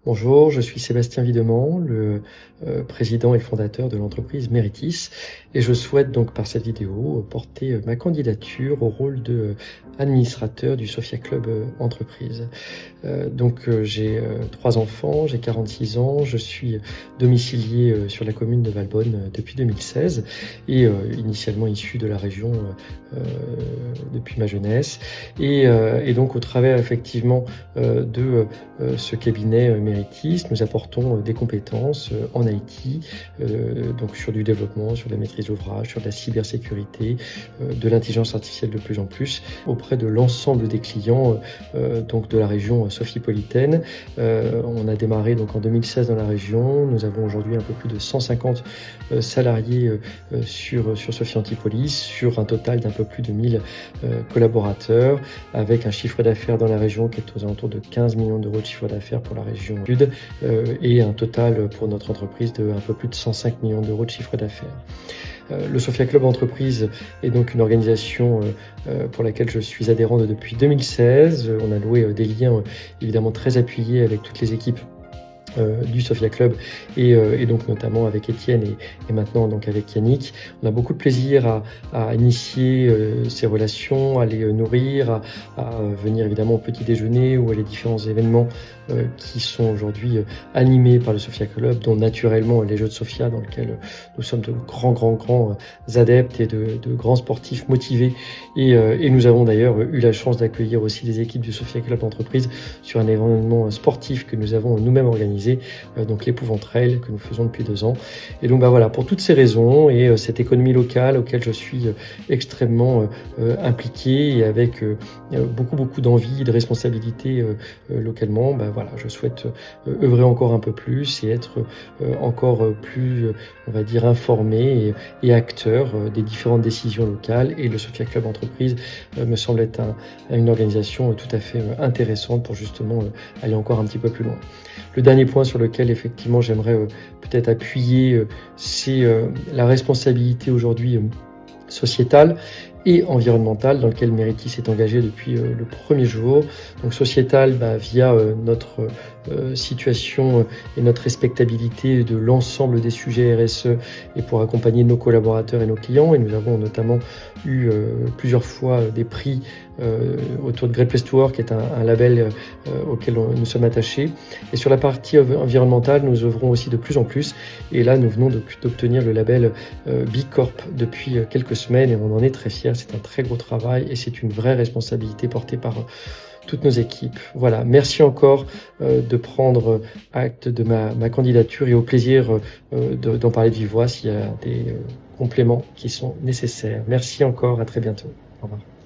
Bonjour, je suis Sébastien Videment, le président et fondateur de l'entreprise Meritis, et je souhaite donc par cette vidéo porter ma candidature au rôle de administrateur du Sophia Club Entreprise. J'ai 3 enfants, j'ai 46 ans, je suis domicilié sur la commune de Valbonne depuis 2016 et initialement issu de la région depuis ma jeunesse. Et donc au travers effectivement de ce cabinet Meritis, nous apportons des compétences en IT, donc sur du développement, sur la maîtrise d'ouvrage, sur de la cybersécurité, de l'intelligence artificielle de plus en plus, auprès de l'ensemble des clients donc de la région sophipolitaine. On a démarré donc en 2016 dans la région. Nous avons aujourd'hui un peu plus de 150 salariés sur Sophia Antipolis, sur un total d'un peu plus de 1000 collaborateurs, avec un chiffre d'affaires dans la région qui est aux alentours de 15 millions d'euros de chiffre d'affaires pour la région Sud, et un total pour notre entreprise de un peu plus de 105 millions d'euros de chiffre d'affaires. Le Sophia Club Entreprise est donc une organisation pour laquelle je suis adhérent depuis 2016. On a noué des liens évidemment très appuyés avec toutes les équipes du Sophia Club et donc notamment avec Étienne et maintenant donc avec Yannick. On a beaucoup de plaisir à initier ces relations, à les nourrir, à venir évidemment au petit déjeuner ou à les différents événements qui sont aujourd'hui animés par le Sophia Club, dont naturellement les Jeux de Sophia, dans lesquels nous sommes de grands adeptes et de grands sportifs motivés. Et nous avons d'ailleurs eu la chance d'accueillir aussi les équipes du Sophia Club Entreprise sur un événement sportif que nous avons nous-mêmes organisé, donc l'Épouvante Trail, que nous faisons depuis 2 ans. Et donc voilà, pour toutes ces raisons et cette économie locale auquel je suis extrêmement impliqué, et avec beaucoup d'envie et de responsabilité localement, voilà, je souhaite œuvrer encore un peu plus et être encore plus, on va dire, informé et acteur des différentes décisions locales. Et le Sophia Club Entreprise me semble être une organisation tout à fait intéressante pour justement aller encore un petit peu plus loin. Le dernier point sur lequel effectivement j'aimerais peut-être appuyer, c'est la responsabilité aujourd'hui sociétale et environnementale dans lequel Meritis est engagé depuis le premier jour. Donc sociétale via notre situation et notre respectabilité de l'ensemble des sujets RSE et pour accompagner nos collaborateurs et nos clients. Et nous avons notamment eu plusieurs fois des prix autour de Great Place to Work, qui est un label auquel nous sommes attachés. Et sur la partie environnementale, nous œuvrons aussi de plus en plus. Et là, nous venons d'obtenir le label B Corp depuis quelques semaines et on en est très fiers. C'est un très gros travail et c'est une vraie responsabilité portée par toutes nos équipes. Voilà, merci encore de prendre acte de ma candidature et au plaisir d'en parler de vive voix s'il y a des compléments qui sont nécessaires. Merci encore, à très bientôt. Au revoir.